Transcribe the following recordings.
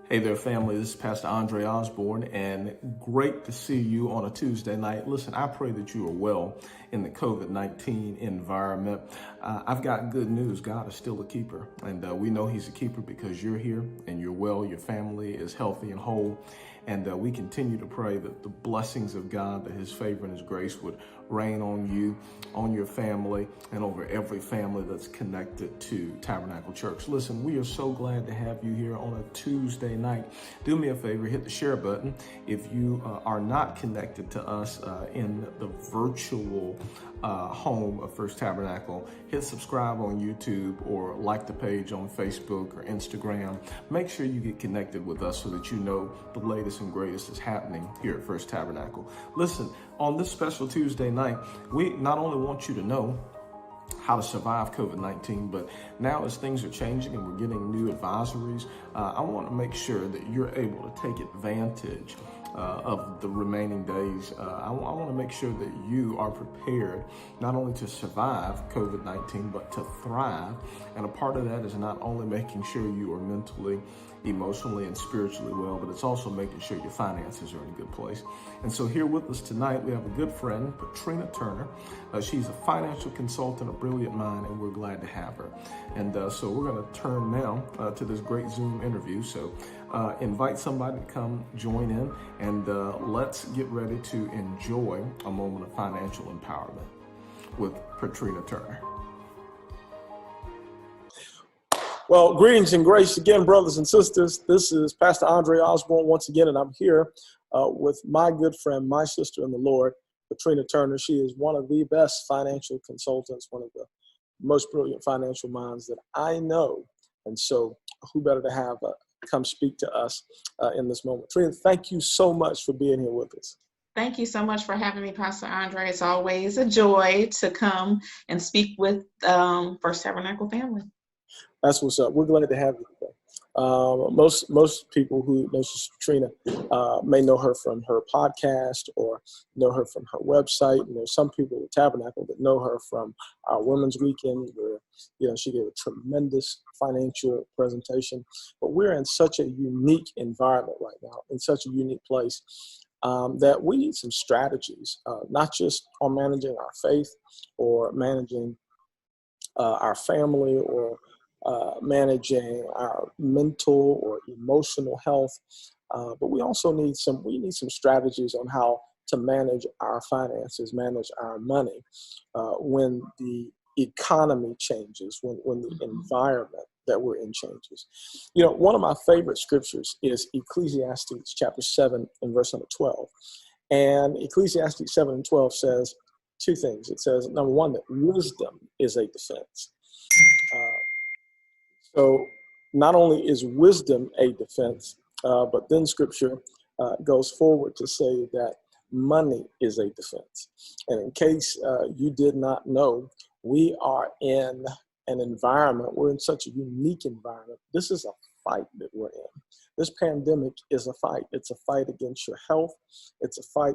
Hey there, family. This is Pastor Andre Osborne, and great to see you on a Tuesday night. Listen, I pray that you are well in the COVID-19 environment. I've got good news. God is still a keeper, and we know He's a keeper because you're here and you're well. Your family is healthy and whole, and we continue to pray that the blessings of God, that His favor and His grace would reign on you, on your family, and over every family that's connected to Tabernacle Church. Listen, we are so glad to have you here on a Tuesday night. Do me a favor, hit the share button. If you are not connected to us in the virtual home of First Tabernacle, hit subscribe on YouTube or like the page on Facebook or Instagram. Make sure you get connected with us so that you know the latest and greatest is happening here at First Tabernacle. Listen, on this special Tuesday night, we not only want you to know how to survive COVID-19, but now as things are changing and we're getting new advisories, I want to make sure that you're able to take advantage of the remaining days. I want to make sure that you are prepared not only to survive COVID-19, but to thrive. And a part of that is not only making sure you are mentally, emotionally, and spiritually well, but it's also making sure your finances are in a good place. And so here with us tonight, we have a good friend, Petrina Turner. She's a financial consultant, a brilliant mind, and we're glad to have her. And so we're going to turn now to this great Zoom interview. So invite somebody to come join in, and let's get ready to enjoy a moment of financial empowerment with Petrina Turner. Well, greetings and grace again, brothers and sisters. This is Pastor Andre Osborne once again, and I'm here with my good friend, my sister in the Lord, Petrina Turner. She is one of the best financial consultants, one of the most brilliant financial minds that I know. And so who better to have come speak to us in this moment. Petrina, thank you so much for being here with us. Thank you so much for having me, Pastor Andre. It's always a joy to come and speak with First Tabernacle family. That's what's up. We're glad to have you today. Most people who know Sister Petrina may know her from her podcast or know her from her website. You know, some people at Tabernacle that know her from our Women's Weekend, where she gave a tremendous financial presentation. But we're in such a unique environment right now, in such a unique place, that we need some strategies, not just on managing our faith or managing our family or managing our mental or emotional health, but we also need some strategies on how to manage our finances, manage our money when the economy changes, when the environment that we're in changes. One of my favorite scriptures is Ecclesiastes chapter 7 and verse number 12. And Ecclesiastes 7 and 12 says two things. It says, number one, that wisdom is a defense. So not only is wisdom a defense, but then scripture goes forward to say that money is a defense. And in case you did not know, we are in an environment, we're in such a unique environment. This is a fight that we're in. This pandemic is a fight. It's a fight against your health. It's a fight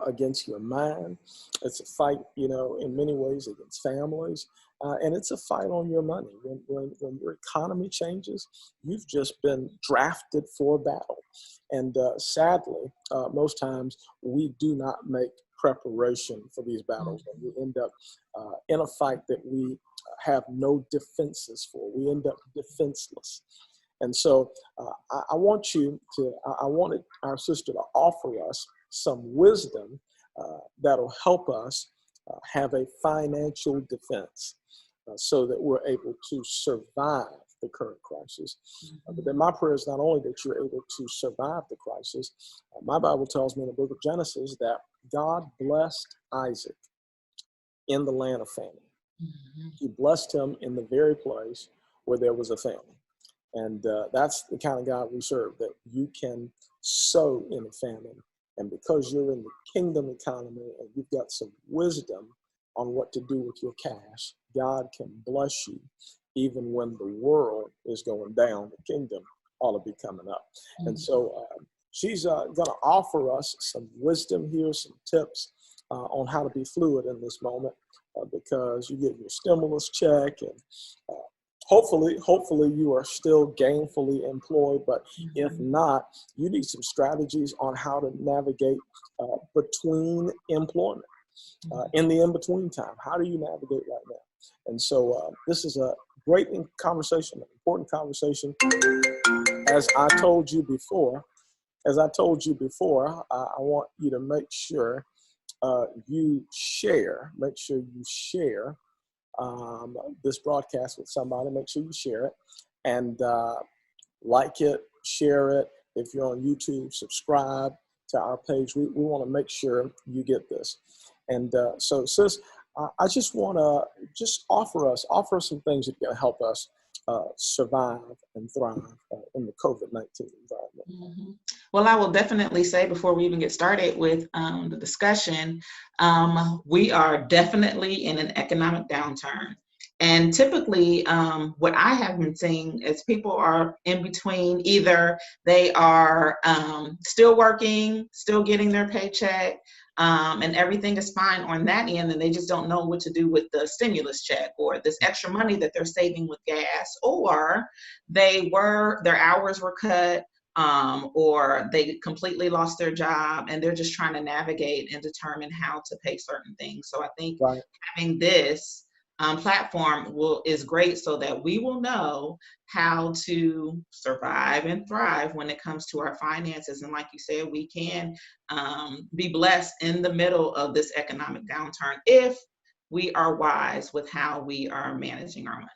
against your mind. It's a fight, in many ways against families. And it's a fight on your money. When your economy changes, you've just been drafted for a battle. And sadly, most times we do not make preparation for these battles. And we end up in a fight that we have no defenses for. We end up defenseless. And so I wanted our sister to offer us some wisdom that'll help us have a financial defense so that we're able to survive the current crisis. But then my prayer is not only that you're able to survive the crisis. My Bible tells me in the book of Genesis that God blessed Isaac in the land of famine. Mm-hmm. He blessed him in the very place where there was a famine. And that's the kind of God we serve, that you can sow in a famine. And because you're in the kingdom economy and you've got some wisdom on what to do with your cash, God can bless you even when the world is going down. The kingdom ought to be coming up. Mm-hmm. And so she's going to offer us some wisdom here, some tips on how to be fluid in this moment because you get your stimulus check and hopefully you are still gainfully employed, but if not, you need some strategies on how to navigate between employment in the in-between time. How do you navigate right now? And so this is a great conversation, an important conversation. As I told you before, I want you to make sure you share this broadcast with somebody. Make sure you share it and like it, share it. If you're on YouTube, subscribe to our page. We want to make sure you get this. And so sis, I just want to offer us some things that are going to help us survive and thrive in the COVID-19 environment. Mm-hmm. Well, I will definitely say before we even get started with the discussion, we are definitely in an economic downturn. And typically what I have been seeing is people are in between. Either they are still working, still getting their paycheck, and everything is fine on that end, and they just don't know what to do with the stimulus check or this extra money that they're saving with gas, or their hours were cut, or they completely lost their job and they're just trying to navigate and determine how to pay certain things. So I think having this platform is great so that we will know how to survive and thrive when it comes to our finances. And like you said, we can be blessed in the middle of this economic downturn if we are wise with how we are managing our money.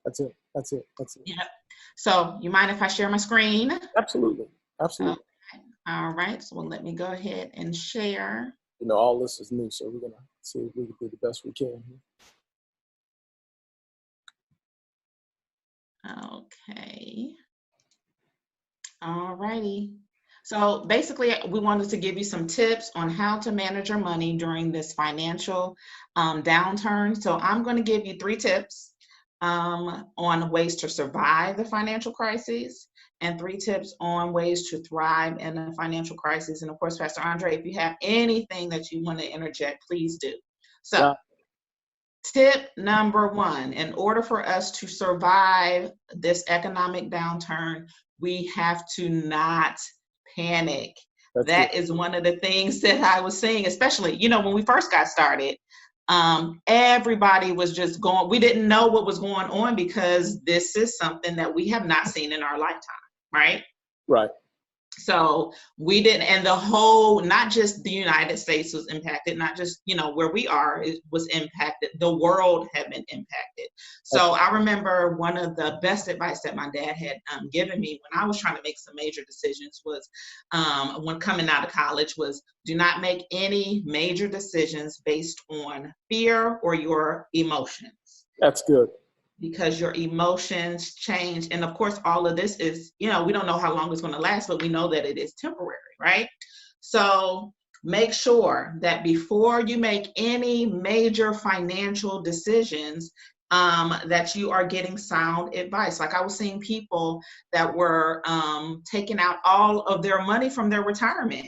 That's it. Yeah. So you mind if I share my screen? Absolutely. Okay. All right. So let me go ahead and share. All this is new, so we're going to see if we can do the best we can here. Okay. All righty. So basically, we wanted to give you some tips on how to manage your money during this financial downturn. So I'm going to give you 3 tips on ways to survive the financial crisis and 3 tips on ways to thrive in a financial crisis. And of course, Pastor Andre, if you have anything that you want to interject, please do. So tip number 1, in order for us to survive this economic downturn, we have to not panic. That is one of the things that I was saying, especially, when we first got started, everybody was just going, we didn't know what was going on because this is something that we have not seen in our lifetime, right? Right. So we didn't, and the whole, not just the United States was impacted, not just, where we are, it was impacted. The world had been impacted. So I remember one of the best advice that my dad had given me when I was trying to make some major decisions was, when coming out of college, was do not make any major decisions based on fear or your emotions. That's good. Because your emotions change. And of course, all of this is, we don't know how long it's going to last, but we know that it is temporary, right? So make sure that before you make any major financial decisions, that you are getting sound advice. Like I was seeing people that were taking out all of their money from their retirement,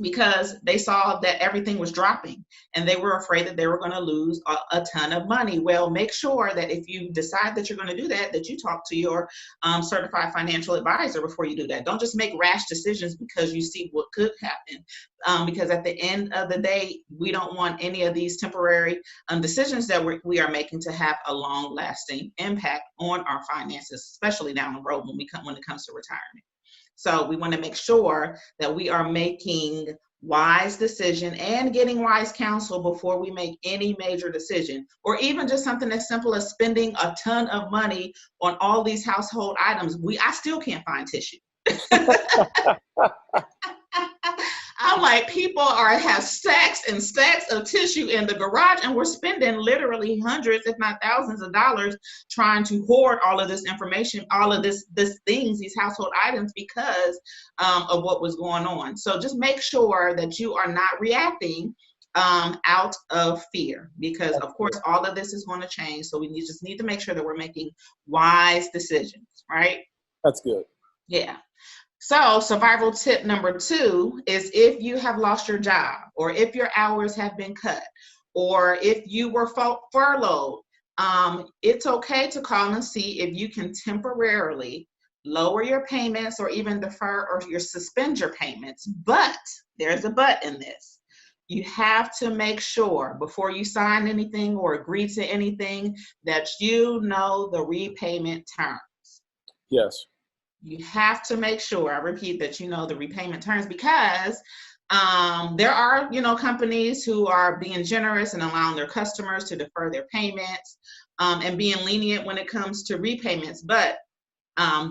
because they saw that everything was dropping and they were afraid that they were going to lose a ton of money. Well, make sure that if you decide that you're going to do that, that you talk to your certified financial advisor before you do that. Don't just make rash decisions because you see what could happen. Because at the end of the day, we don't want any of these temporary decisions that we are making to have a long lasting impact on our finances, especially down the road when it comes to retirement. So we want to make sure that we are making wise decision and getting wise counsel before we make any major decision, or even just something as simple as spending a ton of money on all these household items. I still can't find tissue. I'm like, people have stacks and stacks of tissue in the garage, and we're spending literally hundreds, if not thousands of dollars trying to hoard all of this information, all of these household items, because of what was going on. So just make sure that you are not reacting out of fear, because of course all of this is going to change. So we just need to make sure that we're making wise decisions, right? That's good. Yeah. So survival tip number 2 is, if you have lost your job, or if your hours have been cut, or if you were furloughed, it's okay to call and see if you can temporarily lower your payments or even defer or suspend your payments. But there's a but in this. You have to make sure before you sign anything or agree to anything that you know the repayment terms. Yes. You have to make sure, I repeat, that you know the repayment terms, because there are, companies who are being generous and allowing their customers to defer their payments and being lenient when it comes to repayments. But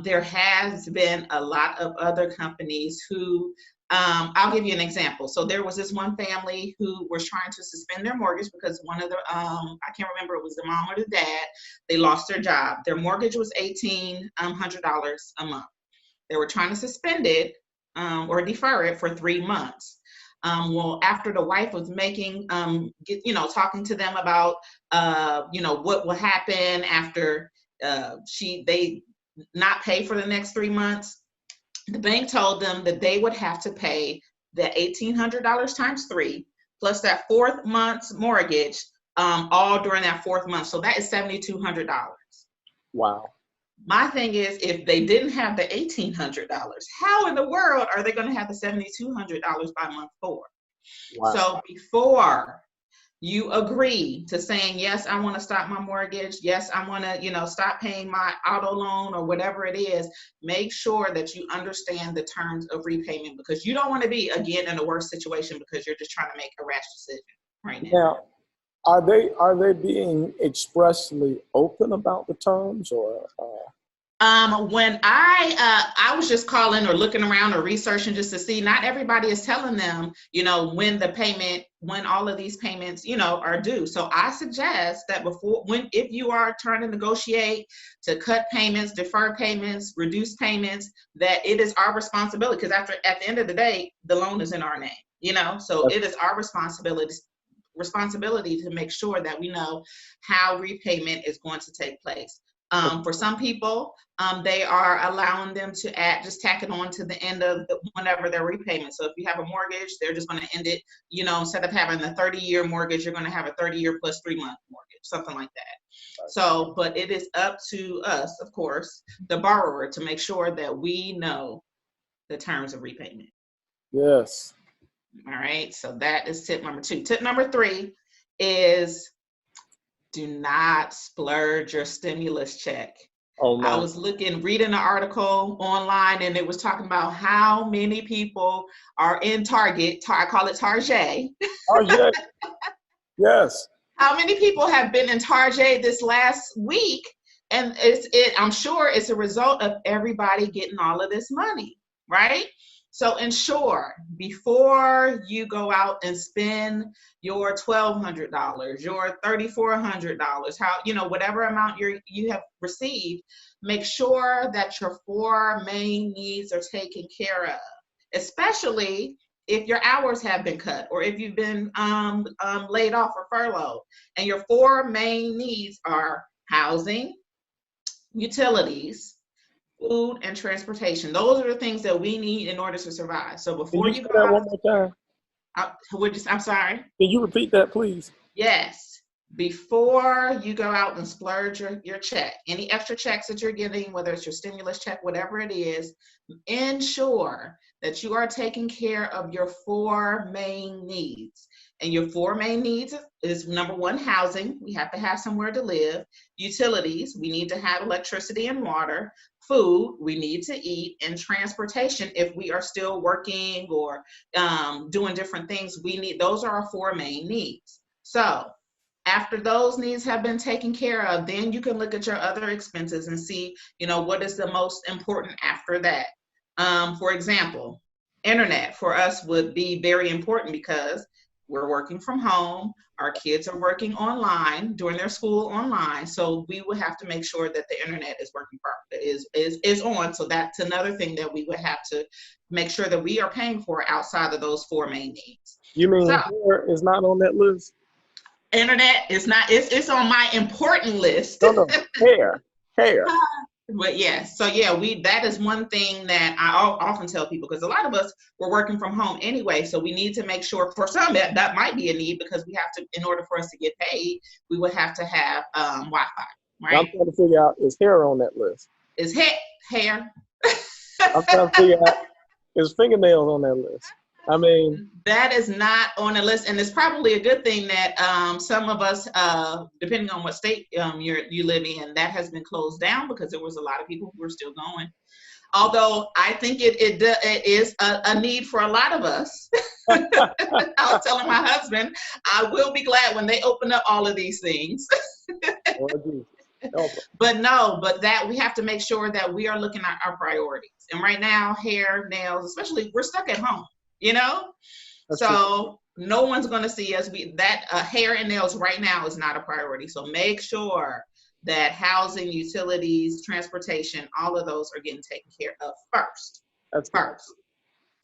there has been a lot of other companies who, I'll give you an example. So there was this one family who was trying to suspend their mortgage because one of the, I can't remember, it was the mom or the dad, they lost their job. Their mortgage was $1,800 a month. They were trying to suspend it or defer it for 3 months. Well, after the wife was making, talking to them about, what will happen after they not pay for the next 3 months, the bank told them that they would have to pay the $1,800 times 3 plus that 4th month's mortgage all during that 4th month. So that is $7,200. Wow. My thing is, if they didn't have the $1,800, how in the world are they going to have the $7,200 by month 4? Wow. So before you agree to saying, yes, I want to stop my mortgage, yes, I want to, stop paying my auto loan or whatever it is, make sure that you understand the terms of repayment, because you don't want to be, again, in a worse situation because you're just trying to make a rash decision right now. Now, are they being expressly open about the terms, or? When I was just calling or looking around or researching just to see, not everybody is telling them, when all of these payments, are due. So I suggest that if you are trying to negotiate to cut payments, defer payments, reduce payments, that it is our responsibility, because at the end of the day, the loan is in our name, so it is our responsibility to make sure that we know how repayment is going to take place. For some people, they are allowing them to just tack it on to the end of whenever their repayment. So if you have a mortgage, they're just going to end it, instead of having a 30-year mortgage, you're going to have a 30-year plus 3-month mortgage, something like that. So, but it is up to us, of course, the borrower, to make sure that we know the terms of repayment. Yes. All right. So that is tip number 2. Tip number 3 is, do not splurge your stimulus check. Oh I my. was reading an article online, and it was talking about how many people are in Target. I call it Target. Oh yeah. Yes. How many people have been in Target this last week? And I'm sure it's a result of everybody getting all of this money, right? So ensure before you go out and spend your $1,200, your $3,400, whatever amount you have received, make sure that your four main needs are taken care of, especially if your hours have been cut or if you've been laid off or furloughed. And your four main needs are housing, utilities, food, and transportation. Those are the things that we need in order to survive. So Can before you you say go that out, one more time? I'm sorry. Can you repeat that, please? Yes. Before you go out and splurge your check, any extra checks that you're getting, whether it's your stimulus check, whatever it is, ensure that you are taking care of your four main needs. And your four main needs is number one, housing. We have to have somewhere to live. Utilities, we need to have electricity and water. Food, we need to eat. And transportation, if we are still working or doing different things, those are our four main needs. So after those needs have been taken care of, then you can look at your other expenses and see, what is the most important after that. For example, internet for us would be very important because we're working from home. Our kids are working online, doing their school online. So we would have to make sure that the internet is working is on. So that's another thing that we would have to make sure that we are paying for outside of those four main needs. You mean So hair is not on that list? internet is not, it's on my important list. No, no, hair. But yes, so yeah, that is one thing that I often tell people, because a lot of us were working from home anyway, so we need to make sure, for some that might be a need, because we have to, in order for us to get paid, we would have to have Wi-Fi, Now I'm right? trying to figure out, is hair on that list? Is hair. I'm trying to figure out, is fingernails on that list? I mean, That is not on the list, and it's probably a good thing that some of us, depending on what state you live in, that has been closed down, because there was a lot of people who were still going. Although I think it is a need for a lot of us. I was telling my husband, I will be glad when they open up all of these things. Lord Jesus. Help us. But that we have to make sure that we are looking at our priorities. And right now, hair, nails, especially, we're stuck at home, That's true. So no one's going to see us. Hair and nails right now is not a priority. So make sure that housing, utilities, transportation, all of those are getting taken care of first. That's good. First.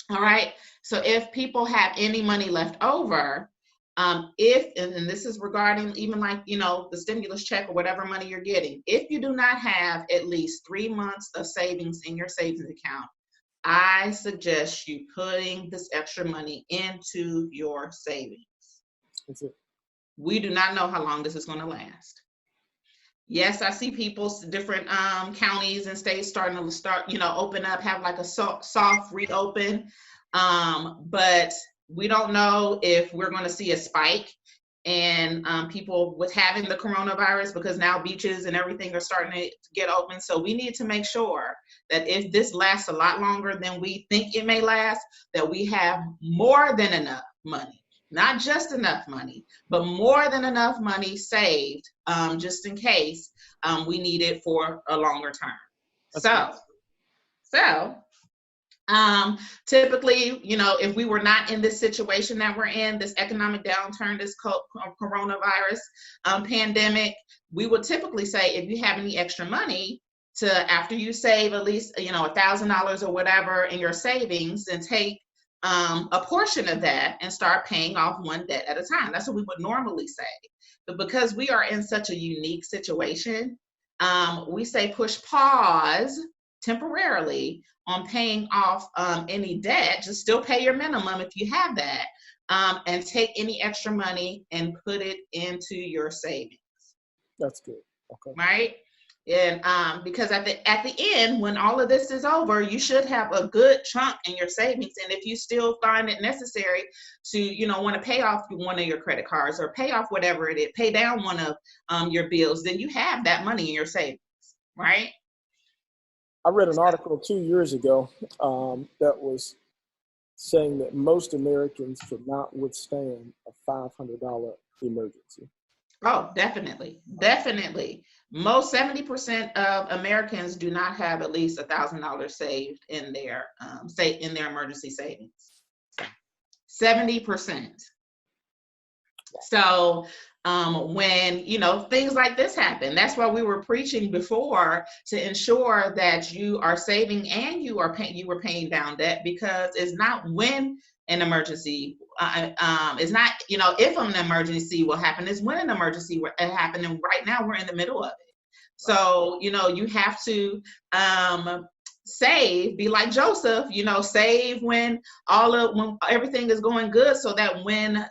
All right. So if people have any money left over, and this is regarding even like, the stimulus check or whatever money you're getting, if you do not have at least 3 months of savings in your savings account, I suggest you putting this extra money into your savings. That's it. We do not know how long this is going to last. Yes, I see people, different counties and states starting to open up, have like a soft reopen. But we don't know if we're going to see a spike and people with having the coronavirus, because now beaches and everything are starting to get open. So we need to make sure that if this lasts a lot longer than we think it may last, that we have more than enough money, not just enough money, but more than enough money saved, just in case we need it for a longer term. Typically, if we were not in this situation that we're in, this economic downturn, this coronavirus pandemic, we would typically say, if you have any extra money, after you save at least $1,000 or whatever in your savings, then take a portion of that and start paying off one debt at a time. That's what we would normally say. But because we are in such a unique situation, we say push pause temporarily on paying off any debt. Just still pay your minimum if you have that, and take any extra money and put it into your savings. That's good. Okay. Right? And because at the end, when all of this is over, you should have a good chunk in your savings. And if you still find it necessary to, want to pay off one of your credit cards or pay off whatever it is, pay down one of your bills, then you have that money in your savings. right? I read an article 2 years ago that was saying that most Americans could not withstand a $500 emergency. Oh, definitely. Definitely. Most 70% of Americans do not have at least $1,000 saved in their in their emergency savings. 70%. So when things like this happen, that's why we were preaching before, to ensure that you are saving and you were paying down debt, because it's not when an emergency it's not if an emergency will happen, it's when an emergency will happen, and right now we're in the middle of it. So you have to save, be like Joseph, save when everything is going good, so that when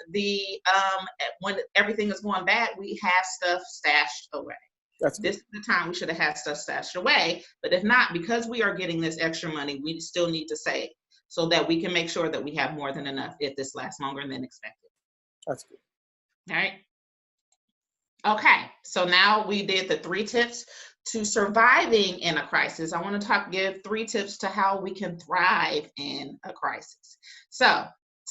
everything is going bad, we have stuff stashed away. This is the time we should have had stuff stashed away. But if not, because we are getting this extra money, we still need to save, so that we can make sure that we have more than enough if this lasts longer than expected. That's good. All right. Okay, so now we did the 3 tips to surviving in a crisis. I want to give 3 tips to how we can thrive in a crisis. So,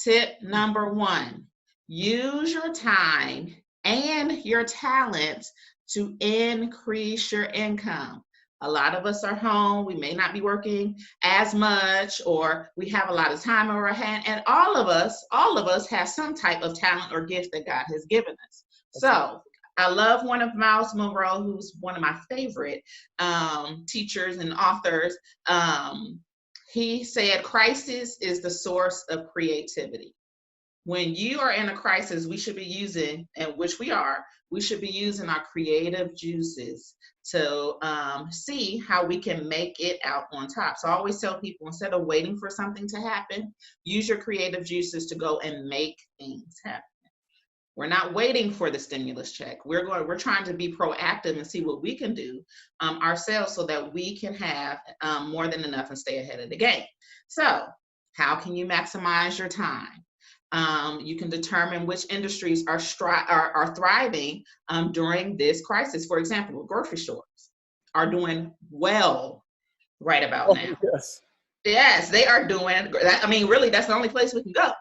tip number 1, use your time and your talents to increase your income. A lot of us are home. We may not be working as much, or we have a lot of time on our hand, and all of us have some type of talent or gift that God has given us. So I love one of Miles Monroe, who's one of my favorite teachers and authors. He said, crisis is the source of creativity. When you are in a crisis, we should be using, and which we should be using our creative juices to see how we can make it out on top. So I always tell people, instead of waiting for something to happen, use your creative juices to go and make things happen. We're not waiting for the stimulus check. We're trying to be proactive and see what we can do ourselves, so that we can have more than enough and stay ahead of the game. So how can you maximize your time? You can determine which industries are thriving during this crisis. For example, grocery stores are doing well right about now. Yes. Yes, they are doing. I mean, really, that's the only place we can go.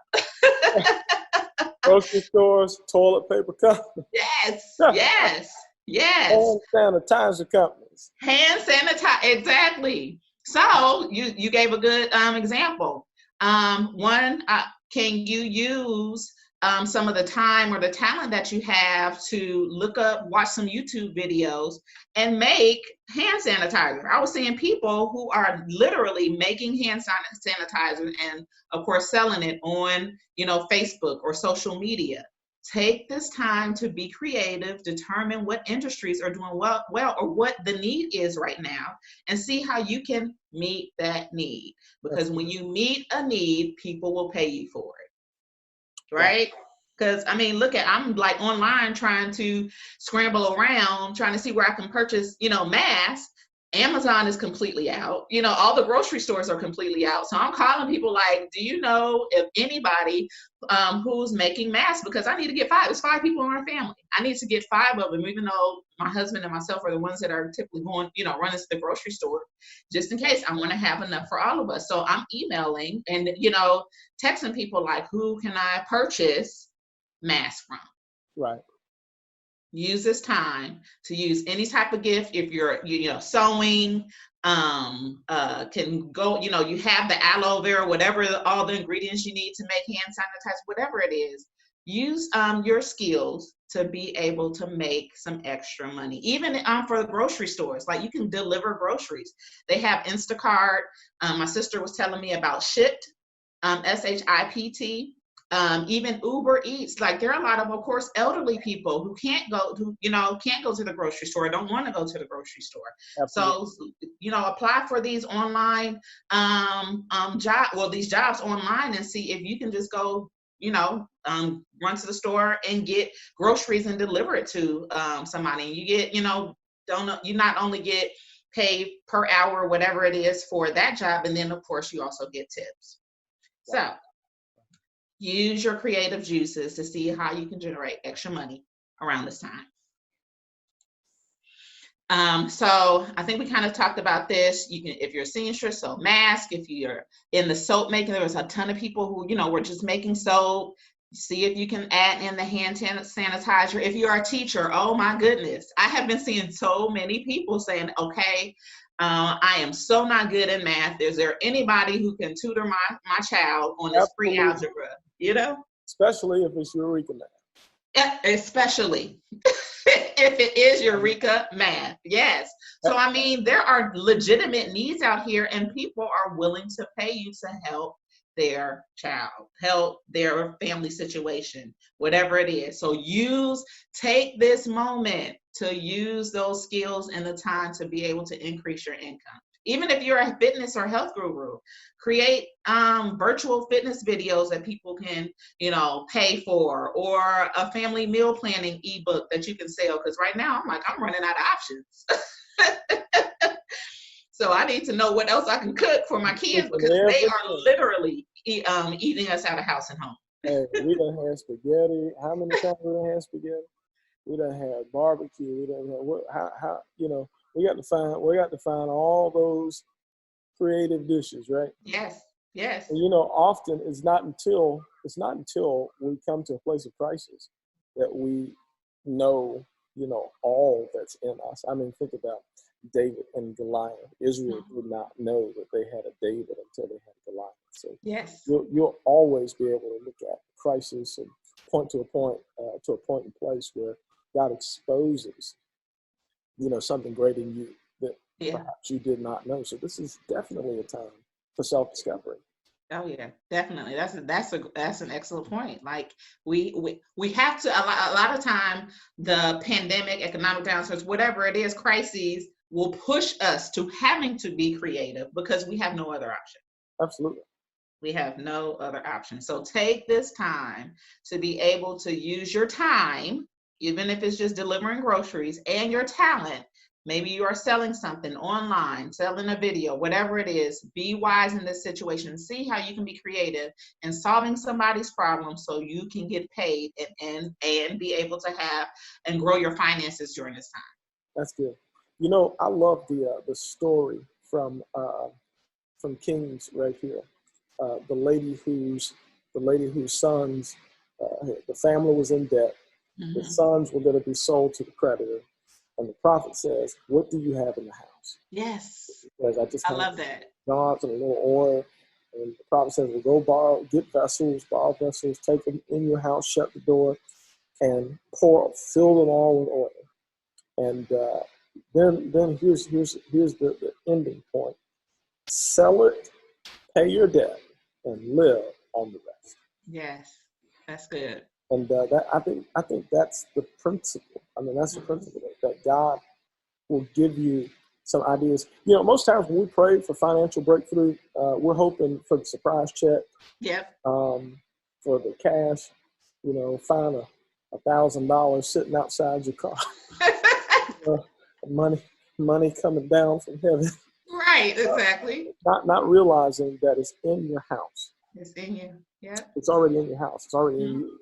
Grocery stores, toilet paper companies. Yes. Hand sanitizer companies. Hand sanitizer, exactly. So you gave a good example. Can you use some of the time or the talent that you have to watch some YouTube videos and make hand sanitizer? I was seeing people who are literally making hand sanitizer and, of course, selling it on, Facebook or social media. Take this time to be creative, determine what industries are doing well, or what the need is right now, and see how you can meet that need. Because when you meet a need, people will pay you for it, right? Because, I'm like online trying to scramble around, trying to see where I can purchase, masks. Amazon is completely out. All the grocery stores are completely out. So I'm calling people like, do you know if anybody who's making masks? Because I need to get 5. It's 5 people in our family. I need to get 5 of them, even though my husband and myself are the ones that are typically going, running to the grocery store, just in case. I want to have enough for all of us. So I'm emailing and, texting people like, who can I purchase masks from? Right. Use this time to use any type of gift. If you're, sewing, can go, you have the aloe vera, whatever, all the ingredients you need to make hand sanitizer, whatever it is, use your skills to be able to make some extra money. Even for the grocery stores, like you can deliver groceries. They have Instacart. My sister was telling me about Shipt, SHIPT. Even Uber Eats. Like there are a lot of course, elderly people who can't go to the grocery store, don't want to go to the grocery store. Absolutely. So, apply for these online these jobs online, and see if you can just go, run to the store and get groceries and deliver it to somebody. And you get, you not only get paid per hour, whatever it is for that job, and then of course you also get tips. So use your creative juices to see how you can generate extra money around this time. So I think we kind of talked about this. You can, if you're a seamstress, so mask. If you're in the soap making, there was a ton of people who, were just making soap. See if you can add in the hand sanitizer. If you're a teacher, oh my goodness, I have been seeing so many people saying, okay, I am so not good in math. Is there anybody who can tutor my child on this free Absolutely. algebra? Especially if it's Eureka math. Especially if it is Eureka math. Yes. So, I mean, there are legitimate needs out here, and people are willing to pay you to help their child, help their family situation, whatever it is. So take this moment to use those skills and the time to be able to increase your income. Even if you're a fitness or health guru, create virtual fitness videos that people can, pay for, or a family meal planning ebook that you can sell. Because right now I'm running out of options. So I need to know what else I can cook for my kids, because they are literally eating us out of house and home. Hey, we done had spaghetti. How many times we done had spaghetti? We done had barbecue. We done had we got to find all those creative dishes, right? Yes. Yes. And often it's not until we come to a place of crisis that we know, all that's in us. I mean, think about David and Goliath. Israel did not know that they had a David until they had Goliath. So yes, you'll always be able to look at crisis and point to a point in place where God exposes, something great in you that perhaps you did not know. So this is definitely a time for self-discovery. Oh yeah, definitely. That's an excellent point. Like we have to, a lot of time, the pandemic, economic downturns, whatever it is, crises will push us to having to be creative because we have no other option. Absolutely. We have no other option. So take this time to be able to use your time, even if it's just delivering groceries, and your talent. Maybe you are selling something online, selling a video, whatever it is. Be wise in this situation. See how you can be creative in solving somebody's problem so you can get paid and be able to have and grow your finances during this time. That's good. I love the story from Kings right here. The lady whose sons, the family was in debt. The sons were going to be sold to the creditor. And the prophet says, "What do you have in the house?" Yes. Because I love that. Jars and a little oil. And the prophet says, "Well, go get vessels, borrow vessels, take them in your house, shut the door, and fill them all with oil." And then here's the ending point: sell it, pay your debt, and live on the rest. Yes, that's good. And I think that's the principle. I mean, that's the principle that God will give you some ideas. Most times when we pray for financial breakthrough, we're hoping for the surprise check. Yep. For the cash, find $1,000 sitting outside your car. Money coming down from heaven. Right, exactly. Not realizing that it's in your house. It's in you. Yeah. It's already in your house. It's already in you.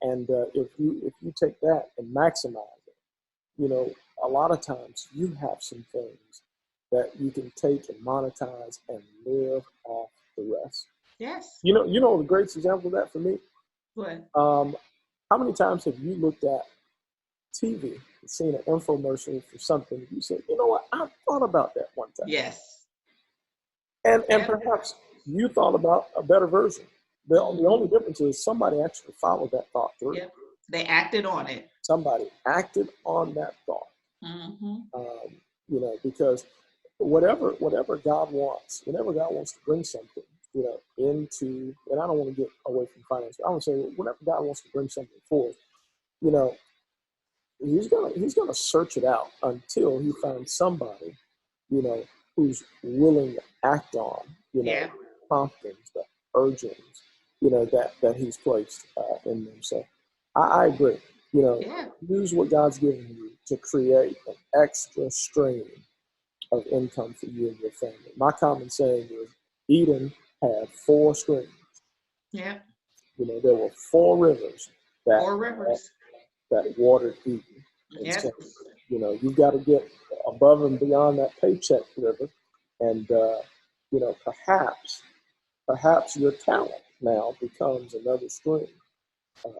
And if you take that and maximize it, a lot of times you have some things that you can take and monetize and live off the rest. Yes. The greatest example of that for me. What? How many times have you looked at TV and seen an infomercial for something? You said, "You know what? I thought about that one time." Yes. And perhaps you thought about a better version. The only difference is somebody actually followed that thought through. Yep. They acted on it. Somebody acted on that thought. Because whatever God wants, whenever God wants to bring something, into, and I don't want to get away from finance, but I want to say whenever God wants to bring something forth, he's gonna search it out until he finds somebody, who's willing to act on, promptings, the urgings, that he's placed in them. So I agree. Use what God's given you to create an extra stream of income for you and your family. My common saying is, Eden had 4 streams. Yeah. There were 4 rivers that watered Eden. Yeah. You've got to get above and beyond that paycheck river, and perhaps your talent now becomes another stream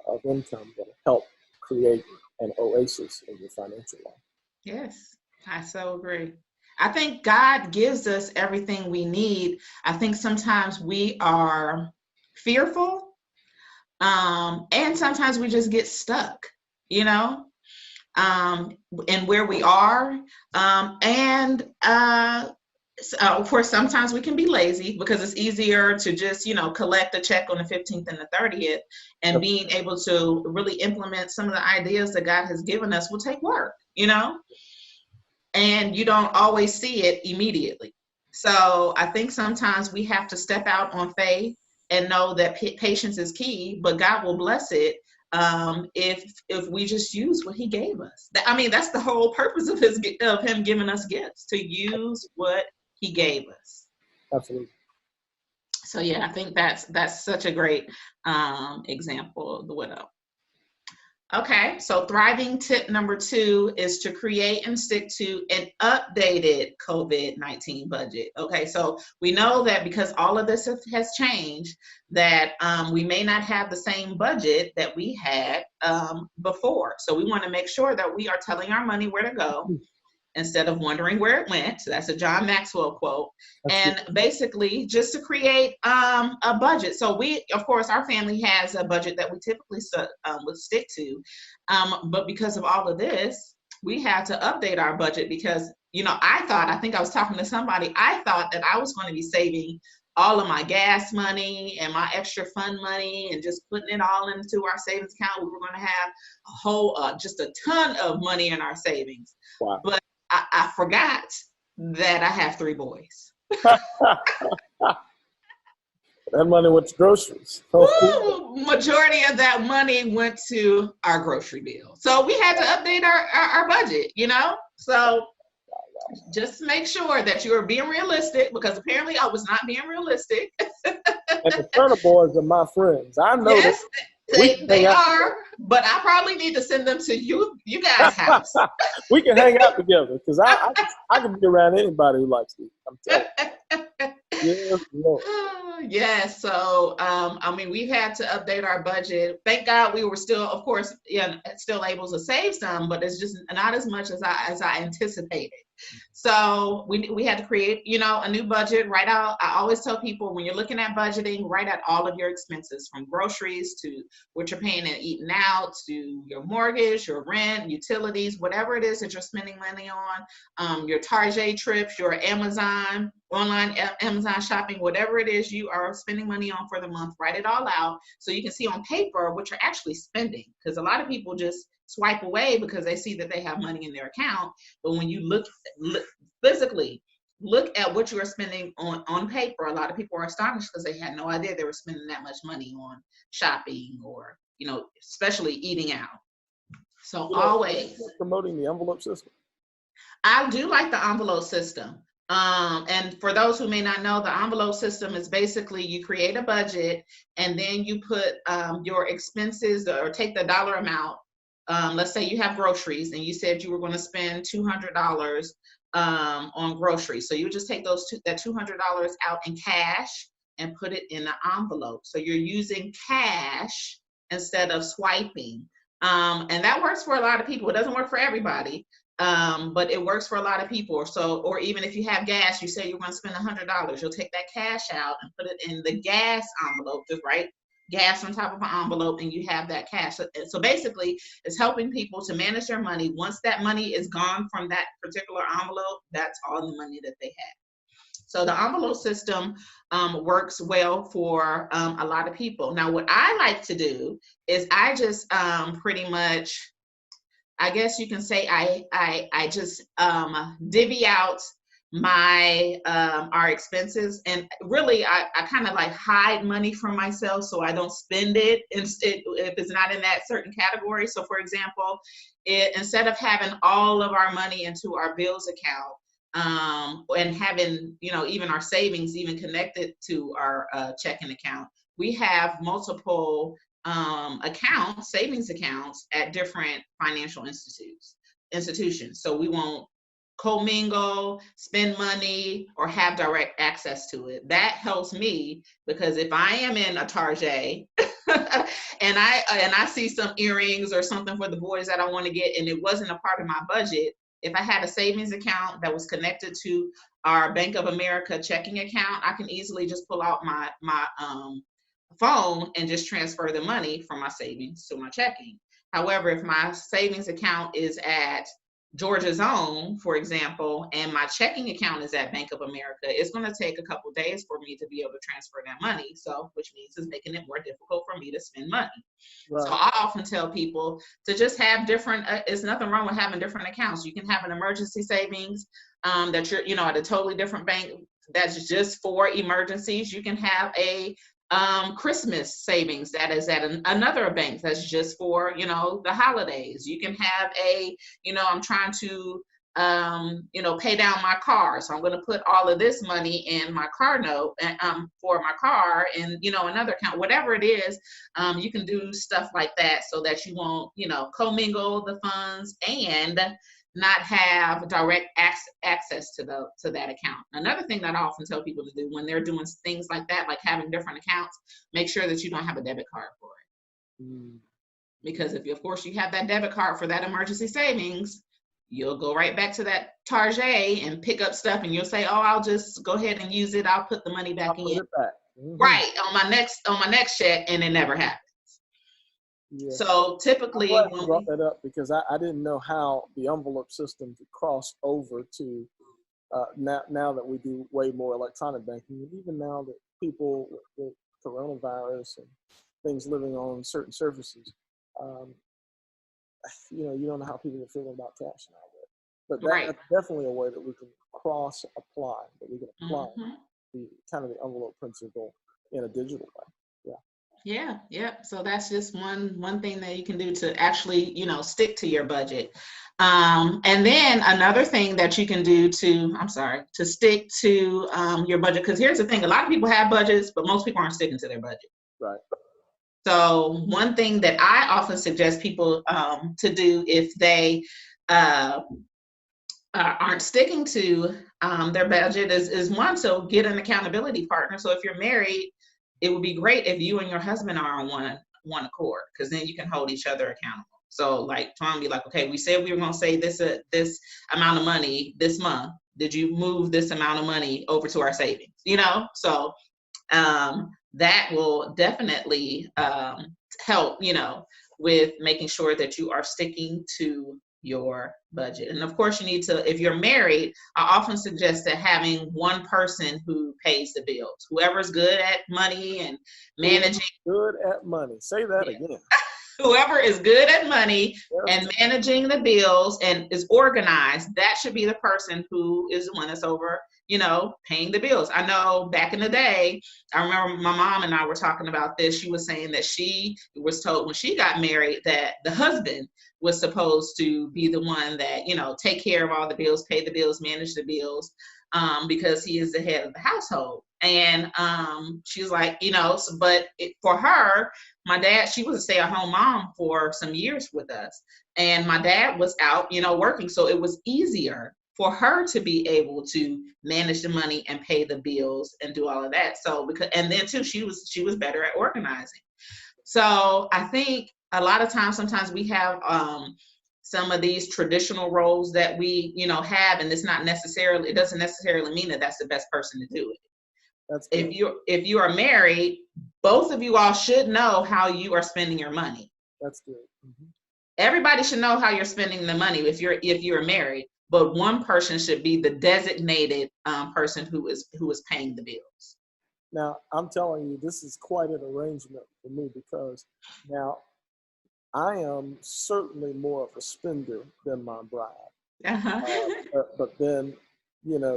of income that will help create an oasis in your financial life. Yes, I so agree. I think God gives us everything we need. I think sometimes we are fearful, and sometimes we just get stuck, you know, in where we are. Of course, sometimes we can be lazy because it's easier to just, collect a check on the 15th and the 30th, and being able to really implement some of the ideas that God has given us will take work, and you don't always see it immediately. So I think sometimes we have to step out on faith and know that patience is key, but God will bless it if we just use what He gave us. That's the whole purpose of Him giving us gifts, to use what He gave us. Absolutely. So yeah, I think that's such a great example of the widow. Okay, so thriving tip number 2 is to create and stick to an updated COVID-19 budget. Okay, so we know that because all of this has changed, that we may not have the same budget that we had before. So we want to make sure that we are telling our money where to go instead of wondering where it went. So that's a John Maxwell quote. And basically just to create a budget. So we, of course, our family has a budget that we typically would stick to. But because of all of this, we had to update our budget because, I think I was talking to somebody, I thought that I was going to be saving all of my gas money and my extra fund money and just putting it all into our savings account. We were going to have a whole, just a ton of money in our savings. Wow. But I forgot that I have 3 boys. That money went to groceries. Majority of that money went to our grocery bill. So we had to update our budget, So just make sure that you are being realistic, because apparently I was not being realistic. And the Turner boys are my friends. I know. Yes, they are, but I probably need to send them to you guys' house. We can hang out together, because I can be around anybody who likes me. I'm telling you. Yes. So, we've had to update our budget. Thank God we were still, of course, still able to save some, but it's just not as much as I anticipated. So we had to create, a new budget, write out. I always tell people, when you're looking at budgeting, write out all of your expenses, from groceries to what you're paying and eating out, to your mortgage, your rent, utilities, whatever it is that you're spending money on, your Target trips, your Amazon, online Amazon shopping, whatever it is you are spending money on for the month, write it all out so you can see on paper what you're actually spending. Because a lot of people just swipe away because they see that they have money in their account. But when you look physically, look at what you are spending on paper, a lot of people are astonished because they had no idea they were spending that much money on shopping or, especially eating out. So always promoting the envelope system. I do like the envelope system. And for those who may not know, the envelope system is basically you create a budget and then you put your expenses, or take the dollar amount. Let's say you have groceries and you said you were going to spend $200 on groceries. So you just take that $200 out in cash and put it in an envelope. So you're using cash instead of swiping. And that works for a lot of people. It doesn't work for everybody. But it works for a lot of people. Or even if you have gas, you say you're going to spend $100, you'll take that cash out and put it in the gas envelope, just write gas on top of an envelope, and you have that cash. So basically, it's helping people to manage their money. Once that money is gone from that particular envelope, that's all the money that they have. So the envelope system works well for a lot of people. Now, what I like to do is I just pretty much, I guess you can say, I just divvy out my our expenses, and really I kind of like hide money from myself so I don't spend it if it's not in that certain category. So for example, instead of having all of our money into our bills account and having even our savings even connected to our checking account, we have multiple savings accounts at different financial institutes. institutions. So we won't commingle, spend money, or have direct access to it. That helps me because if I am in a Target and I see some earrings or something for the boys that I want to get and it wasn't a part of my budget, if I had a savings account that was connected to our Bank of America checking account, I can easily just pull out my phone and just transfer the money from my savings to my checking. However, if my savings account is at Georgia Zone, for example, and my checking account is at Bank of America, it's going to take a couple of days for me to be able to transfer that money. So, which means it's making it more difficult for me to spend money. Right. So I often tell people to just have different, there's nothing wrong with having different accounts. You can have an emergency savings that you're, at a totally different bank that's just for emergencies. You can have a Christmas savings that is at another bank that's just for, the holidays. You can have I'm trying to, pay down my car. So I'm going to put all of this money in my car note for my car and, another account, whatever it is, you can do stuff like that so that you won't, commingle the funds and not have direct access to that account. Another thing that I often tell people to do when they're doing things like that, like having different accounts, make sure that you don't have a debit card for it. Because if you have that debit card for that emergency savings, you'll go right back to that Target and pick up stuff and you'll say, oh, I'll just go ahead and use it. I'll put the money back in. Right, on my next check, and it never happens. Yeah. So typically, I'm glad you brought that up because I didn't know how the envelope system could cross over to now that we do way more electronic banking, and even now that people with coronavirus and things living on certain surfaces, you don't know how people are feeling about cash now. But that's definitely a way that we can cross apply, that we can apply the kind of the envelope principle in a digital way. Yeah. So that's just one thing that you can do to actually, stick to your budget. And then another thing that you can do to stick to your budget, because here's the thing, a lot of people have budgets, but most people aren't sticking to their budget. Right. So one thing that I often suggest people to do if they aren't sticking to their budget is one, so get an accountability partner. So if you're married, it would be great if you and your husband are on one accord, because then you can hold each other accountable. So like Tom be like, okay, we said we were going to save this amount of money this month. Did you move this amount of money over to our savings? So that will definitely help, with making sure that you are sticking to your budget. And of course you need to, if you're married, I often suggest that having one person who pays the bills, whoever's good at money and managing. Good at money. Say that again. Whoever is good at money and managing the bills and is organized, that should be the person who is the one that's over, paying the bills. I know back in the day, I remember my mom and I were talking about this. She was saying that she was told when she got married that the husband was supposed to be the one that, take care of all the bills, pay the bills, manage the bills, because he is the head of the household. And she's like, but for her, my dad, she was a stay-at-home mom for some years with us. And my dad was out, working. So it was easier for her to be able to manage the money and pay the bills and do all of that. So and then too, she was better at organizing. So I think a lot of times, sometimes we have some of these traditional roles that we, have, and it doesn't necessarily mean that that's the best person to do it. That's if you are married, both of you all should know how you are spending your money. That's good. Mm-hmm. Everybody should know how you're spending the money if you're married, but one person should be the designated person who is paying the bills. Now, I'm telling you, this is quite an arrangement for me because now I am certainly more of a spender than my bride. But then,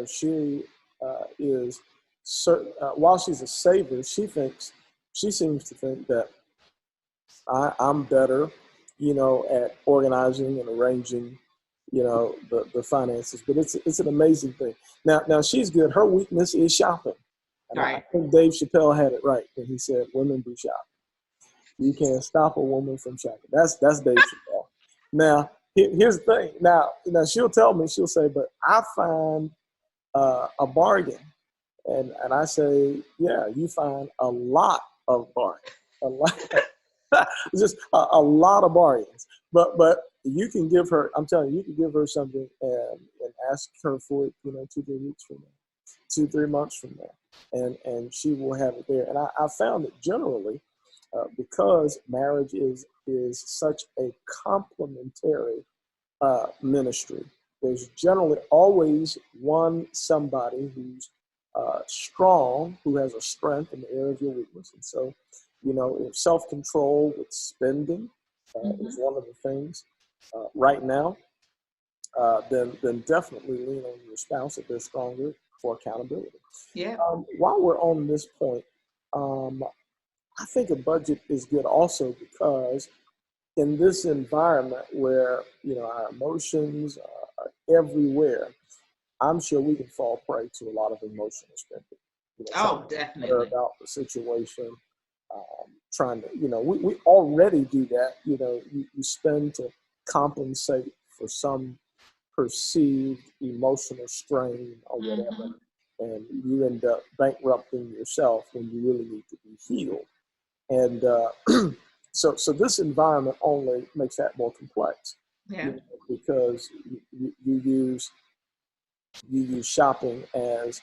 she is certain. While she's a saver, she seems to think that I'm better, at organizing and arranging, the finances. But it's an amazing thing. Now she's good. Her weakness is shopping. And right. I think Dave Chappelle had it right when he said, "Women do shopping." You can't stop a woman from shopping. That's Dave Chappelle. Now, Here's the thing. Now, she'll tell me, she'll say, but I find a bargain. And I say, yeah, you find a lot of bargains. A lot. Just a lot of bargains. But you can give her, I'm telling you, you can give her something and ask her for it, 2-3 weeks from now, 2-3 months from now. And she will have it there. And I found that generally, because marriage is such a complementary ministry, there's generally always somebody who's strong, who has a strength in the area of your weakness. And so, if self-control with spending is one of the things right now, then definitely lean on your spouse if they're stronger for accountability. Yeah. While we're on this point, I think a budget is good also because in this environment where, our emotions are everywhere, I'm sure we can fall prey to a lot of emotional spending. Definitely. About the situation, trying to, we already do that. You spend to compensate for some perceived emotional strain or whatever, and you end up bankrupting yourself when you really need to be healed. And so this environment only makes that more complex. Yeah. Because you use shopping as,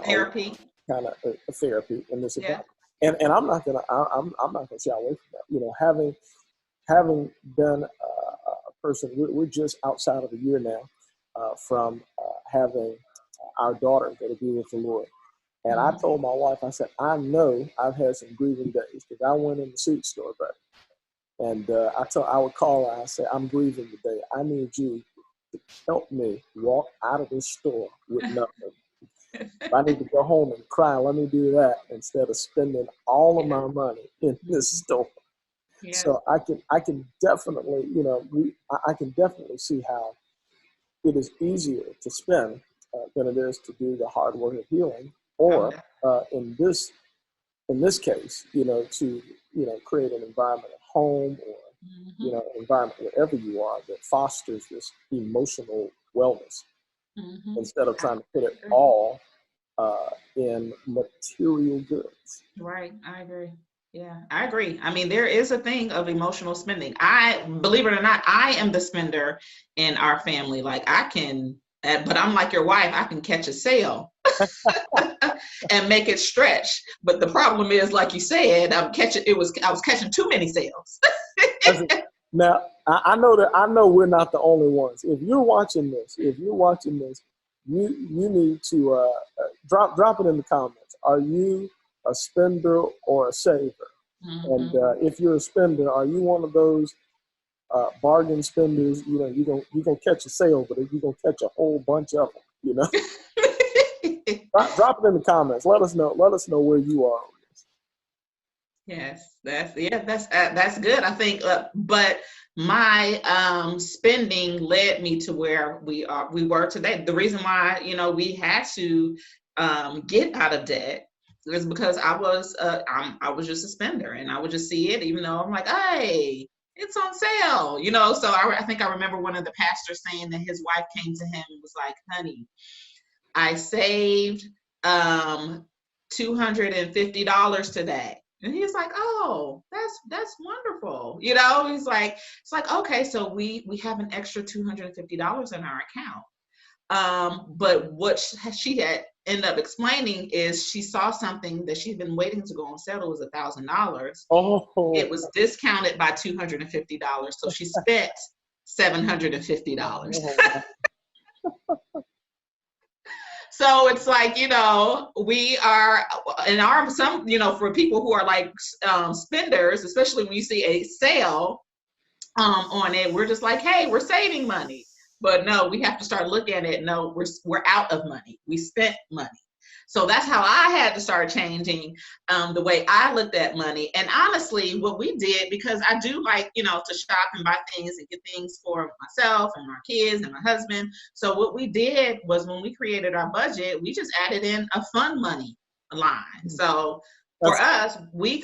therapy, kind of a therapy in this yeah. environment. And I'm not gonna shy away from that. Having been a person, we're just outside of a year now from having our daughter go to be with the Lord. And I told my wife, I said, I know I've had some grieving days because I went in the suit store, buddy. And I would call her. I said, I'm grieving today. I need you to help me walk out of this store with nothing. If I need to go home and cry, let me do that instead of spending all of my money in this store. Yeah. So I can definitely, I can definitely see how it is easier to spend than it is to do the hard work of healing, or in this case, to create an environment at home or environment wherever you are that fosters this emotional wellness instead of trying to put it all in material goods. Right, I agree. Yeah, I agree. I mean, there is a thing of emotional spending. Believe it or not, I am the spender in our family. Like I can, but I'm like your wife, I can catch a sale and make it stretch. But the problem is, like you said, I was catching too many sales. Now, I know we're not the only ones. If you're watching this, you need to drop it in the comments. Are you a spender or a saver? And if you're a spender, are you one of those bargain spenders? You're gonna catch a sale, but you're gonna catch a whole bunch of them. Drop it in the comments. Let us know where you are on this. Yes, that's good. I think, but my spending led me to where we were today. The reason why we had to get out of debt is because I was just a spender, and I would just see it, even though I'm like, hey, it's on sale, So I think I remember one of the pastors saying that his wife came to him and was like, honey, I saved $250 today. And he's like, oh, that's wonderful. He's like, it's like, okay, so we have an extra $250 in our account. But what she had ended up explaining is she saw something that she'd been waiting to go on sale. It was $1,000. Oh. It was discounted by $250. So she spent $750. So it's like, we are in for people who are like spenders, especially when you see a sale on it, we're just like, hey, we're saving money. But no, we have to start looking at it. No, we're out of money. We spent money. So that's how I had to start changing the way I looked at money. And honestly, what we did, because I do like, to shop and buy things and get things for myself and my kids and my husband. So what we did was when we created our budget, we just added in a fun money line. So for us, we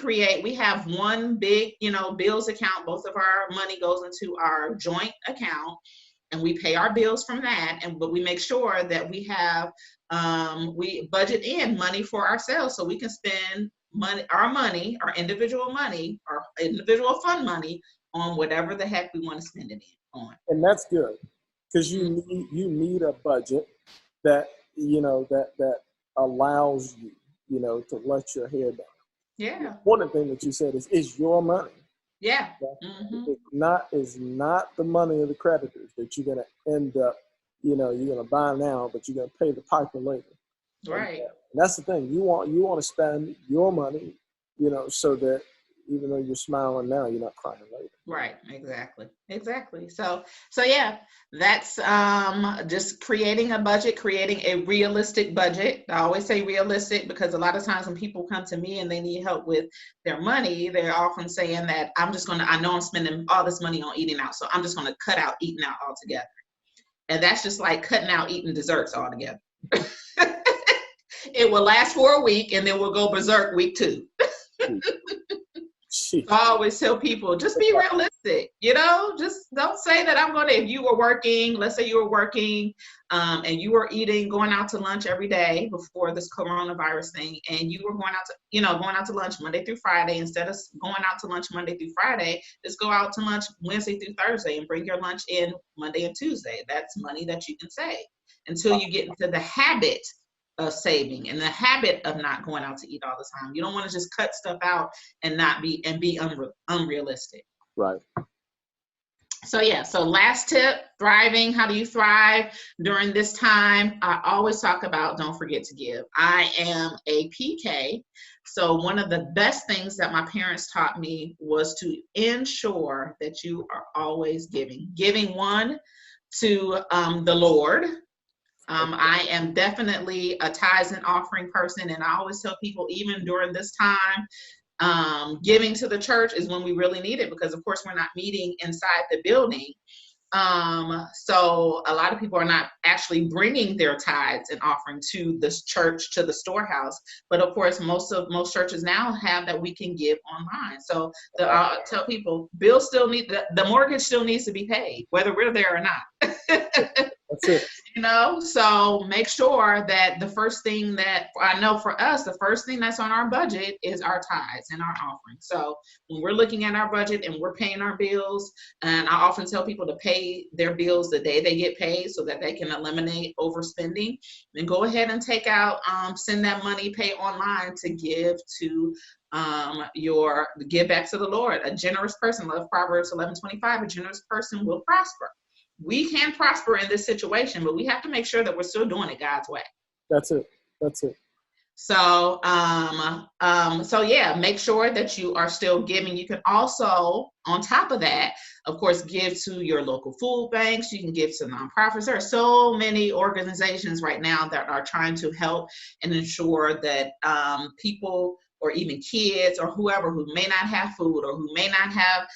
have one big, bills account. Both of our money goes into our joint account, and we pay our bills from that. But we make sure that we have, we budget in money for ourselves so we can spend our individual fund money on whatever the heck we want to spend it on. And that's good, because you need a budget that that allows you to let your hair down. Yeah. The important thing that you said is your money. Yeah. Mm-hmm. It's not the money of the creditors that you're going to end up, you're going to buy now, but you're going to pay the piper later. Right. And that's the thing. You want to spend your money, so that even though you're smiling now, you're not crying later. Right. Exactly. So yeah, that's just creating a budget, creating a realistic budget. I always say realistic because a lot of times when people come to me and they need help with their money, they're often saying that I know I'm spending all this money on eating out, so I'm just going to cut out eating out altogether. And that's just like cutting out eating desserts altogether. It will last for a week and then we'll go berserk week 2. I always tell people, just be realistic, just don't say that if you were working, let's say you were working and you were going out to lunch every day before this coronavirus thing, and you were going out to lunch Monday through Friday. Instead of going out to lunch Monday through Friday, just go out to lunch Wednesday through Thursday and bring your lunch in Monday and Tuesday. That's money that you can save until you get into the habit of saving and the habit of not going out to eat all the time. You don't want to just cut stuff out and be unrealistic. Right. So last tip, thriving. How do you thrive during this time? I always talk about don't forget to give. I am a PK. So one of the best things that my parents taught me was to ensure that you are always giving. Giving one to the Lord. I am definitely a tithes and offering person, and I always tell people, even during this time, giving to the church is when we really need it, because of course we're not meeting inside the building. So a lot of people are not actually bringing their tithes and offering to this church, to the storehouse. But of course, most churches now have that we can give online. So I tell people, bills still the mortgage still needs to be paid, whether we're there or not. That's it. So make sure that the first thing that I know for us, the first thing that's on our budget is our tithes and our offering. So when we're looking at our budget and we're paying our bills, and I often tell people to pay their bills the day they get paid so that they can eliminate overspending, then go ahead and take out, send that money, pay online to give to give back to the Lord. A generous person, love Proverbs 11:25, a generous person will prosper. We can prosper in this situation, but we have to make sure that we're still doing it God's way. That's it. So, make sure that you are still giving. You can also, on top of that, of course, give to your local food banks. You can give to nonprofits. There are so many organizations right now that are trying to help and ensure that people, or even kids or whoever who may not have food or who may not have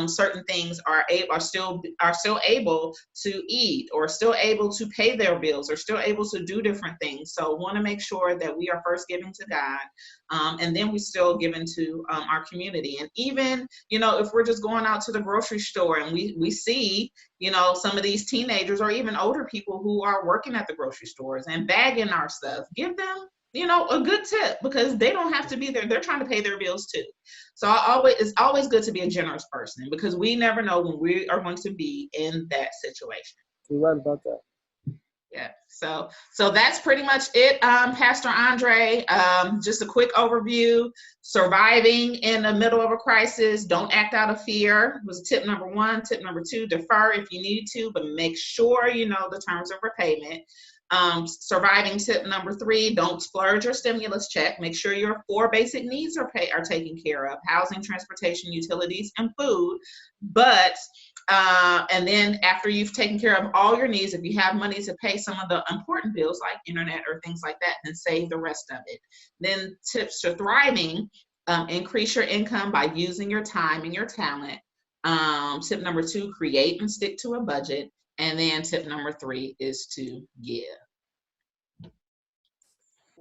certain things are still able to eat, or still able to pay their bills, or still able to do different things. So want to make sure that we are first giving to God, and then we still give into our community. And even, if we're just going out to the grocery store and we see, some of these teenagers or even older people who are working at the grocery stores and bagging our stuff, give them a good tip, because they don't have to be there. They're trying to pay their bills too. So it's always good to be a generous person, because we never know when we are going to be in that situation. You're right about that. Yeah. So that's pretty much it, Pastor Andre. Just a quick overview. Surviving in the middle of a crisis. Don't act out of fear was tip number 1. Tip number 2, defer if you need to, but make sure you know the terms of repayment. Surviving tip number 3, don't splurge your stimulus check. Make sure your 4 basic needs are taken care of: housing, transportation, utilities, and food. But and then after you've taken care of all your needs, if you have money to pay some of the important bills like internet or things like that, then save the rest of it. Then tips to thriving: increase your income by using your time and your talent. Tip number 2, create and stick to a budget. And then tip number 3 is to give.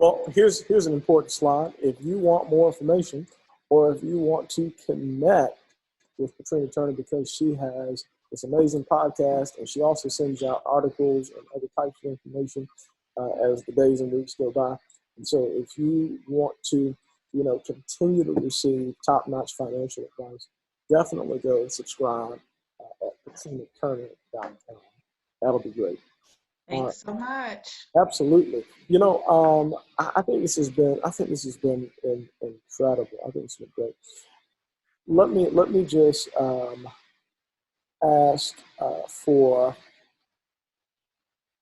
Well, here's an important slide. If you want more information, or if you want to connect with Petrina Turner, because she has this amazing podcast, and she also sends out articles and other types of information as the days and weeks go by. And so, if you want to, continue to receive top-notch financial advice, definitely go and subscribe at PetrinaTurner.com. That'll be great. Thanks so much. Absolutely. I think this has been incredible. I think it's been great. Let me just ask for,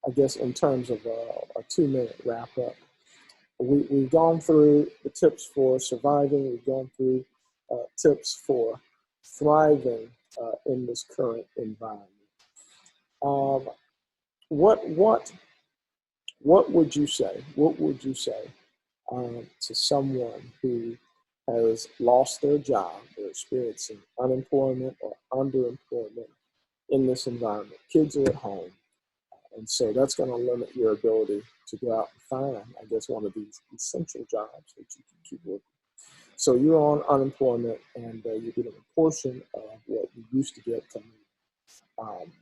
I guess, in terms of a 2-minute wrap up. We've gone through the tips for surviving. We've gone through tips for thriving in this current environment. What would you say? What would you say to someone who has lost their job, they're experiencing unemployment or underemployment in this environment? Kids are at home, and so that's going to limit your ability to go out and find, I guess, one of these essential jobs that you can keep working. So you're on unemployment, and you're getting a portion of what you used to get coming.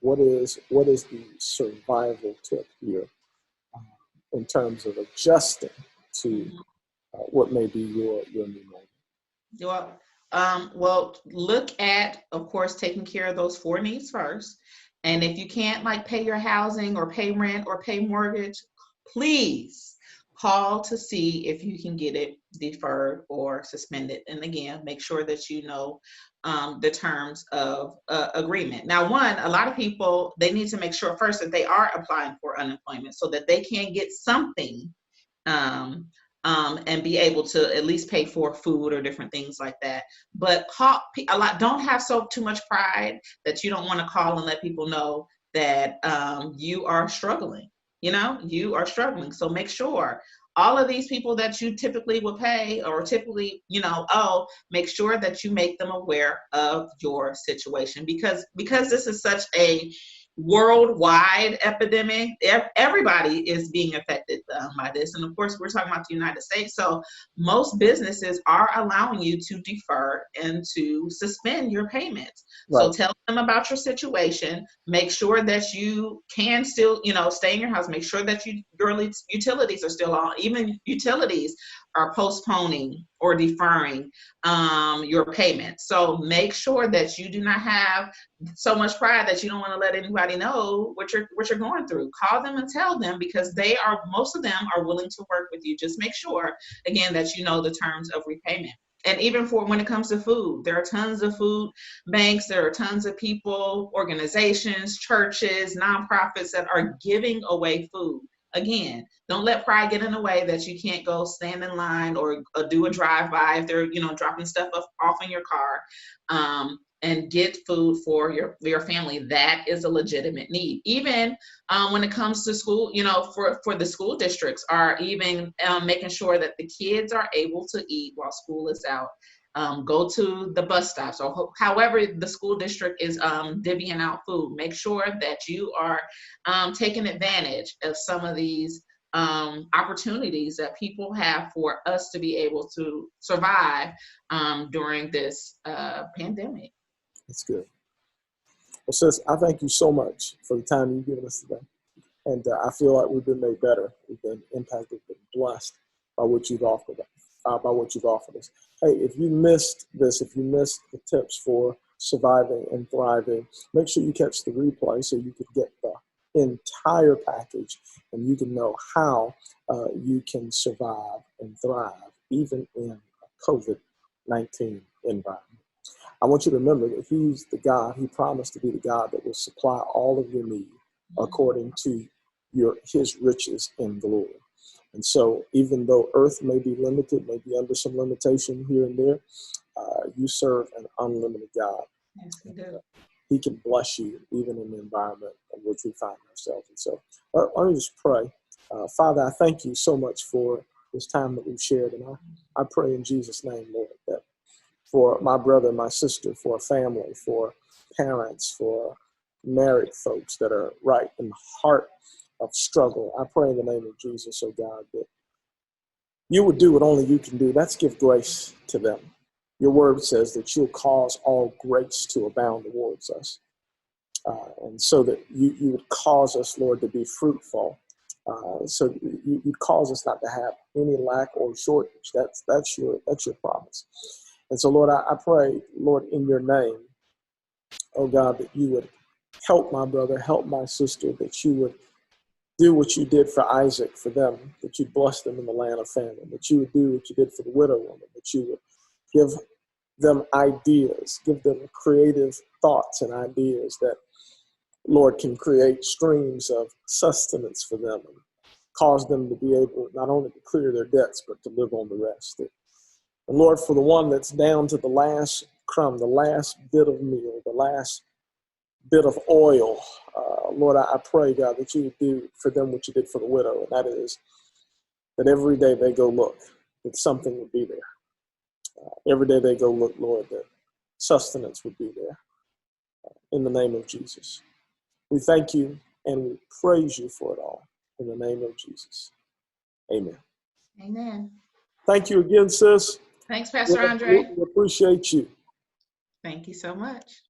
What is the survival tip here in terms of adjusting to what may be your new normal? Well, look at, of course, taking care of those 4 needs first. And if you can't pay your housing or pay rent or pay mortgage, please call to see if you can get it deferred or suspended. And again, make sure that you know the terms of agreement. Now, a lot of people, they need to make sure first that they are applying for unemployment so that they can get something and be able to at least pay for food or different things like that. But don't have too much pride that you don't want to call and let people know that you are struggling. You are struggling. So make sure all of these people that you typically would pay or typically, make sure that you make them aware of your situation, because this is such a worldwide epidemic. Everybody is being affected by this. And of course, we're talking about the United States. So most businesses are allowing you to defer and to suspend your payments. Right. So tell them about your situation. Make sure that you can still, stay in your house. Make sure that your utilities are still on. Even utilities are postponing or deferring your payments. So make sure that you do not have so much pride that you don't want to let anybody know what you're going through. Call them and tell them, because most of them are willing to work with you. Just make sure, again, that you know the terms of repayment. And even for when it comes to food, there are tons of food banks, there are tons of people, organizations, churches, nonprofits that are giving away food. Again, don't let pride get in the way that you can't go stand in line or do a drive-by if they're, dropping stuff off in your car, and get food for your family. That is a legitimate need. Even when it comes to school, for the school districts are even making sure that the kids are able to eat while school is out. Go to the bus stops or however the school district is divvying out food. Make sure that you are taking advantage of some of these opportunities that people have for us to be able to survive during this pandemic. That's good. Well, sis, I thank you so much for the time you've given us today. And I feel like we've been made better. We've been impacted, been blessed by what you've offered us. Hey, if you missed this, if you missed the tips for surviving and thriving, make sure you catch the replay so you can get the entire package and you can know how you can survive and thrive even in a COVID-19 environment. I want you to remember that he's the God, he promised to be the God that will supply all of your need according to his riches in glory. And so even though earth may be limited, may be under some limitation here and there, you serve an unlimited God. Yes, we do. He can bless you even in the environment in which we find ourselves. And so let me just pray. Father, I thank you so much for this time that we've shared. And I pray in Jesus' name, Lord, that for my brother, my sister, for a family, for parents, for married folks that are right in the heart of struggle, I pray in the name of Jesus, oh God, that you would do what only you can do. That's give grace to them. Your word says that you'll cause all grace to abound towards us. And so that you would cause us, Lord, to be fruitful. So you'd cause us not to have any lack or shortage. That's your promise. And so, Lord, I pray, Lord, in your name, oh God, that you would help my brother, help my sister, that you would do what you did for Isaac, for them, that you'd bless them in the land of famine, that you would do what you did for the widow woman, that you would give them ideas, give them creative thoughts and ideas that, Lord, can create streams of sustenance for them and cause them to be able not only to clear their debts, but to live on the rest. And Lord, for the one that's down to the last crumb, the last bit of meal, the last bit of oil, Lord, I pray, God, that you would do for them what you did for the widow, and that is that every day they go look, that something would be there. Every day they go look, Lord, that sustenance would be there. In the name of Jesus. We thank you and we praise you for it all. In the name of Jesus. Amen. Amen. Thank you again, sis. Thanks, Pastor Andre. We appreciate you. Thank you so much.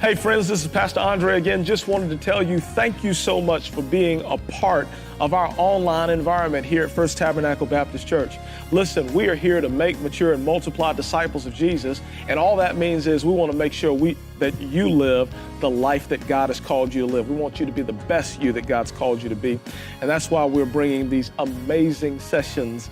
Hey friends, this is Pastor Andre again. Just wanted to tell you thank you so much for being a part of our online environment here at First Tabernacle Baptist Church. Listen, we are here to make, mature, and multiply disciples of Jesus, and all that means is we want to make sure that you live the life that God has called you to live. We want you to be the best you that God's called you to be, and that's why we're bringing these amazing sessions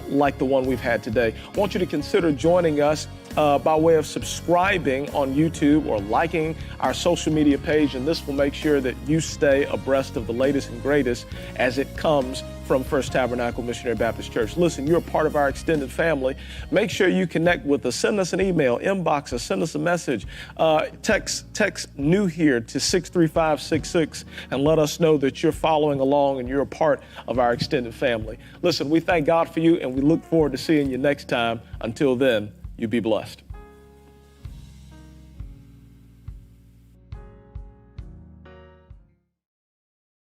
like the one we've had today. I want you to consider joining us by way of subscribing on YouTube or liking our social media page, and this will make sure that you stay abreast of the latest and greatest as it comes from First Tabernacle Missionary Baptist Church. Listen, you're a part of our extended family. Make sure you connect with us. Send us an email, inbox us, send us a message. Text new here to 63566 and let us know that you're following along and you're a part of our extended family. Listen, we thank God for you and we look forward to seeing you next time. Until then, you be blessed.